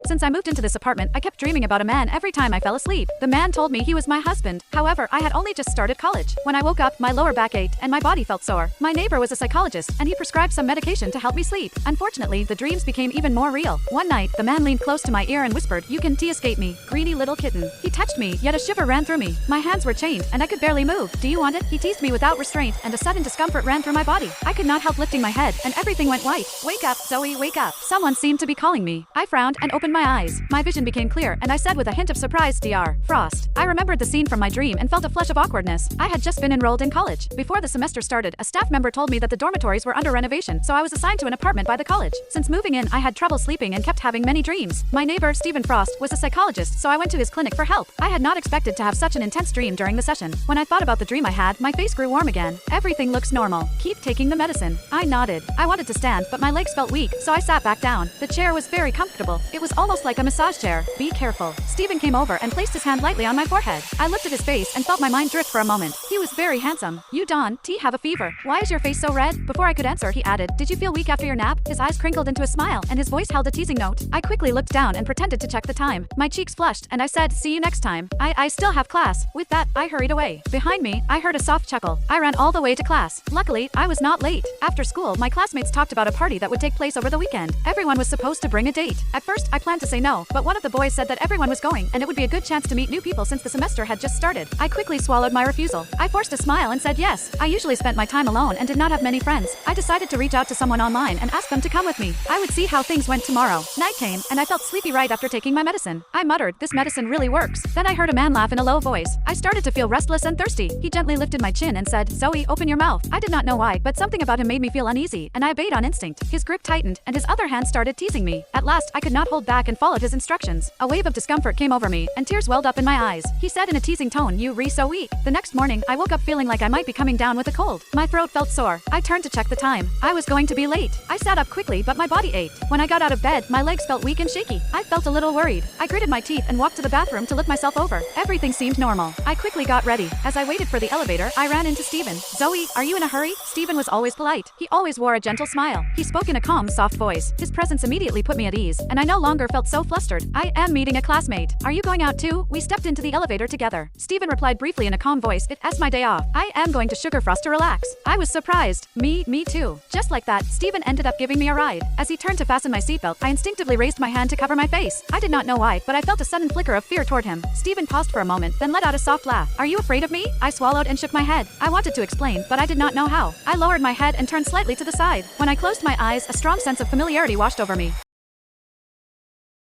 Since I moved into this apartment, I kept dreaming about a man every time I fell asleep. The man told me he was my husband. However, I had only just started college. When I woke up, my lower back ached and my body felt sore. My neighbor was a psychologist and he prescribed some medication to help me sleep. Unfortunately, the dreams became even more real. One night, the man leaned close to my ear and whispered, "You can escape me, greedy little kitten." He touched me, yet a shiver ran through me. My hands were chained and I could barely move. "Do you want it?" He teased me without restraint and a sudden discomfort ran through my body. I could not help lifting my head and everything went white. "Wake up, Zoe, wake up." Someone seemed to be calling me. I frowned and opened my eyes. My vision became clear and I said with a hint of surprise, "Dr. Frost." I remembered the scene from my dream and felt a flush of awkwardness. I had just been enrolled in college. Before the semester started, a staff member told me that the dormitories were under renovation, so I was assigned to an apartment by the college. Since moving in, I had trouble sleeping and kept having many dreams. My neighbor, Stephen Frost, was a psychologist, so I went to his clinic for help. I had not expected to have such an intense dream during the session. When I thought about the dream I had, my face grew warm again. "Everything looks normal. Keep taking the medicine." I nodded. I wanted to stand, but my legs felt weak, so I sat back down. The chair was very comfortable. It was almost like a massage chair. "Be careful." Stephen came over and placed his hand lightly on my forehead. I looked at his face and felt my mind drift for a moment. He was very handsome. "You Dawn, have a fever. Why is your face so red?" Before I could answer, he added, "Did you feel weak after your nap?" His eyes crinkled into a smile and his voice held a teasing note. I quickly looked down and pretended to check the time. My cheeks flushed and I said, "See you next time. I still have class." With that, I hurried away. Behind me, I heard a soft chuckle. I ran all the way to class. Luckily, I was not late. After school, my classmates talked about a party that would take place over the weekend. Everyone was supposed to bring a date. At first, I planned to say no, but one of the boys said that everyone was going and it would be a good chance to meet new people since the semester had just started. I quickly swallowed my refusal. I forced a smile and said yes. I usually spent my time alone and did not have many friends. I decided to reach out to someone online and ask them to come with me. I would see how things went tomorrow. Night came, and I felt sleepy right after taking my medicine. I muttered, "This medicine really works." Then I heard a man laugh in a low voice. I started to feel restless and thirsty. He gently lifted my chin and said, "Zoe, open your mouth." I did not know why, but something about him made me feel uneasy, and I obeyed on instinct. His grip tightened, and his other hand started teasing me. At last, I could not hold back and followed his instructions. A wave of discomfort came over me, and tears welled up in my eyes. He said in a teasing tone, "You re so weak." The next morning, I woke up feeling like I might be coming down with a cold. My throat felt sore. I turned to check the time. I was going to be late. I sat up quickly, but my body ached. When I got out of bed, my legs felt weak and shaky. I felt a little worried. I gritted my teeth and walked to the bathroom to look myself over. Everything seemed normal. I quickly got ready. As I waited for the elevator, I ran into Stephen. "Zoe, are you in a hurry?" Stephen was always polite. He always wore a gentle smile. He spoke in a calm, soft voice. His presence immediately put me at ease, and I no longer felt so flustered. "I am meeting a classmate. Are you going out too?" We stepped into the elevator together. Stephen replied briefly in a calm voice, "It's my day off. I am going to Sugar Frost to relax." I was surprised. Me too. Just like that, Stephen ended up giving me a ride. As he turned to fasten my seatbelt, I instinctively raised my hand to cover my face. I did not know why, but I felt a sudden flicker of fear toward him. Stephen paused for a moment, then let out a soft laugh. "Are you afraid of me?" I swallowed and shook my head. I wanted to explain, but I did not know how. I lowered my head and turned slightly to the side. When I closed my eyes, a strong sense of familiarity washed over me.